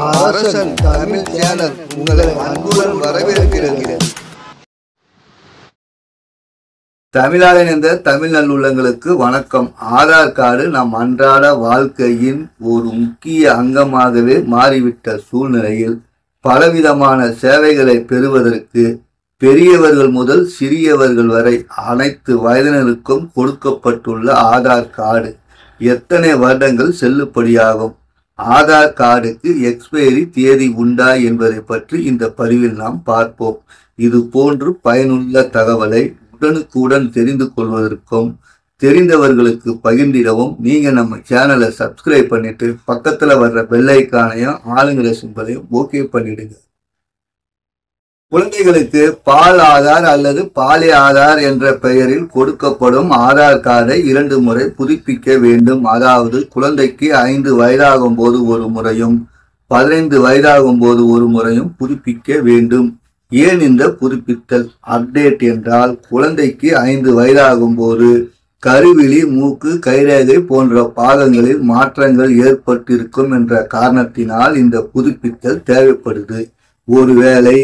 அரசன் தமிழ் சேனல் உங்களை அன்புடன் வரவேற்கிறது. தமிழாளன் என்ற தமிழ் நல்லுள்ளங்களுக்கு வணக்கம். ஆதார் கார்டு நம் அன்றாட வாழ்க்கையின் ஒரு முக்கிய அங்கமாகவே மாறிவிட்ட சூழ்நிலையில் பலவிதமான சேவைகளை பெறுவதற்கு பெரியவர்கள் முதல் சிறியவர்கள் வரை அனைத்து வயதினருக்கும் கொடுக்கப்பட்டுள்ள ஆதார் கார்டு எத்தனை வருடங்கள் செல்லுபடியாகும்? ஆதார் கார்டுக்கு எக்ஸ்பைரி தேதி உண்டா என்பதை பற்றி இந்த பதிவில் நாம் பார்ப்போம். இது போன்று பயனுள்ள தகவலை உடனுக்குடன் தெரிந்து கொள்வதற்கும் தெரிந்தவர்களுக்கு பகிர்ந்திடவும் நீங்க நம்ம சேனலை சப்ஸ்கிரைப் பண்ணிட்டு பக்கத்துல வர்ற பெல் ஐக்கானையும் ஆளுங்கிற சிம்பலையும் ஓகே பண்ணிடுங்க. குழந்தைகளுக்கு பால் ஆதார் அல்லது பாலி ஆதார் என்ற பெயரில் கொடுக்கப்படும் ஆதார் கார்டை 2 முறை புதுப்பிக்க வேண்டும். அதாவது குழந்தைக்கு 5 வயதாகும் போது ஒரு முறையும் 15 வயதாகும் போது ஒரு முறையும் புதுப்பிக்க வேண்டும். ஏன் இந்த புதுப்பித்தல்? அப்டேட் என்றால் குழந்தைக்கு 5 வயதாகும் போது கருவிழி, மூக்கு, கைரேகை போன்ற பாகங்களில் மாற்றங்கள் ஏற்பட்டிருக்கும் என்ற காரணத்தினால் இந்த புதுப்பித்தல் தேவைப்படுது. ஒருவேளை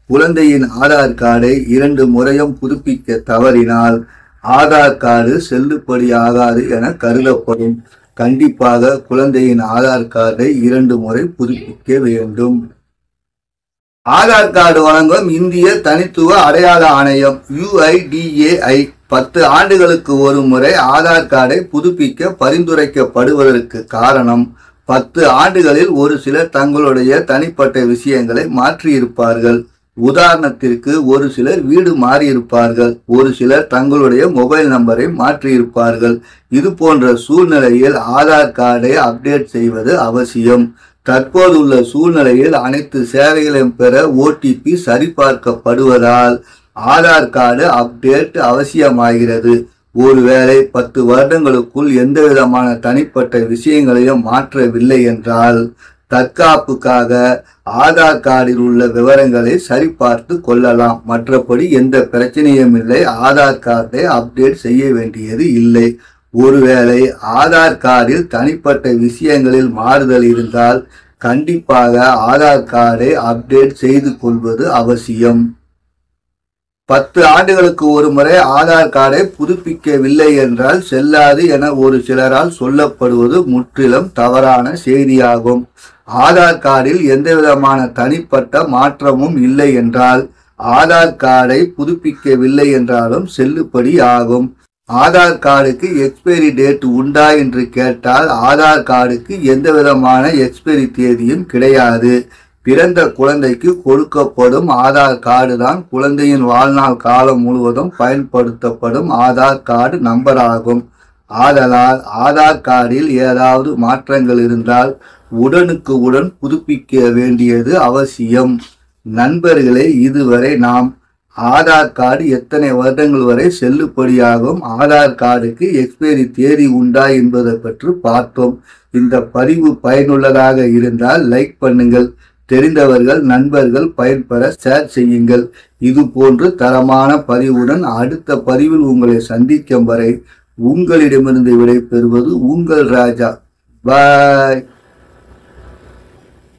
குழந்தையின் ஆதார் கார்டை 2 முறையும் புதுப்பிக்க தவறினால் ஆதார் கார்டு செல்லுபடியாகாது என கருதப்படும். கண்டிப்பாக குழந்தையின் ஆதார் கார்டை 2 முறை புதுப்பிக்க வேண்டும். ஆதார் கார்டு வழங்கும் இந்திய தனித்துவ அடையாள ஆணையம் UIDAI 10 ஆண்டுகளுக்கு ஒரு முறை ஆதார் கார்டை புதுப்பிக்க பரிந்துரைக்கப்படுவதற்கு காரணம், 10 ஆண்டுகளில் ஒரு சிலர் தங்களுடைய தனிப்பட்ட விஷயங்களை மாற்றியிருப்பார்கள். உதாரணத்திற்கு ஒரு சிலர் வீடு மாறியிருப்பார்கள், ஒரு சிலர் தங்களுடைய மொபைல் நம்பரை மாற்றியிருப்பார்கள். இது போன்ற சூழ்நிலையில் ஆதார் கார்டை அப்டேட் செய்வது அவசியம். தற்போதுள்ள சூழ்நிலையில் அனைத்து சேவைகளையும் பெற OTP சரிபார்க்கப்படுவதால் ஆதார் கார்டு அப்டேட் அவசியமாகிறது. ஒருவேளை 10 வருடங்களுக்குள் எந்த விதமான தனிப்பட்ட விஷயங்களையும் மாற்றவில்லை என்றால் தற்காப்புக்காக ஆதார் கார்டில் உள்ள விவரங்களை சரிபார்த்து கொள்ளலாம். மற்றபடி எந்த பிரச்சனையும் இல்லை. ஆதார் கார்டை அப்டேட் செய்ய வேண்டியது இல்லை. ஒருவேளை ஆதார் கார்டில் தனிப்பட்ட விஷயங்களில் மாறுதல் இருந்தால் கண்டிப்பாக ஆதார் கார்டை அப்டேட் செய்து கொள்வது அவசியம். 10 ஆண்டுகளுக்கு ஒரு முறை ஆதார் கார்டை புதுப்பிக்கவில்லை என்றால் செல்லாது என ஒரு சிலரால் சொல்லப்படுவது முற்றிலும் தவறான செய்தியாகும். ஆதார் கார்டில் எந்த விதமான தனிப்பட்ட மாற்றமும் இல்லை என்றால் ஆதார் கார்டை புதுப்பிக்கவில்லை என்றாலும் செல்லுபடி ஆகும். ஆதார் கார்டுக்கு எக்ஸ்பைரி டேட் உண்டா என்று கேட்டால் ஆதார் கார்டுக்கு எந்த விதமான எக்ஸ்பைரி தேதியும் கிடையாது. பிறந்த குழந்தைக்கு கொடுக்கப்படும் ஆதார் கார்டு தான் குழந்தையின் வாழ்நாள் காலம் முழுவதும் பயன்படுத்தப்படும் ஆதார் கார்டு நம்பர் ஆகும். ஆதலால் ஆதார் கார்டில் ஏதாவது மாற்றங்கள் இருந்தால் உடனுக்கு உடன் புதுப்பிக்க வேண்டியது அவசியம். நண்பர்களே, இதுவரை நாம் ஆதார் கார்டு எத்தனை வருடங்கள் வரை செல்லுபடியாகும், ஆதார் கார்டுக்கு எக்ஸ்பைரி தேதி உண்டா என்பதை பற்றி பார்த்தோம். இந்த பதிவு பயனுள்ளதாக இருந்தால் லைக் பண்ணுங்கள். தெரிந்தவர்கள் நண்பர்கள் பயன்பெற ஷேர் செய்யுங்கள். இது போன்று தரமான பதிவுடன் அடுத்த பதிவில் உங்களை சந்திக்கும் வரை உங்களிடமிருந்து விடை பெறுவது உங்கள் ராஜா. பாய்.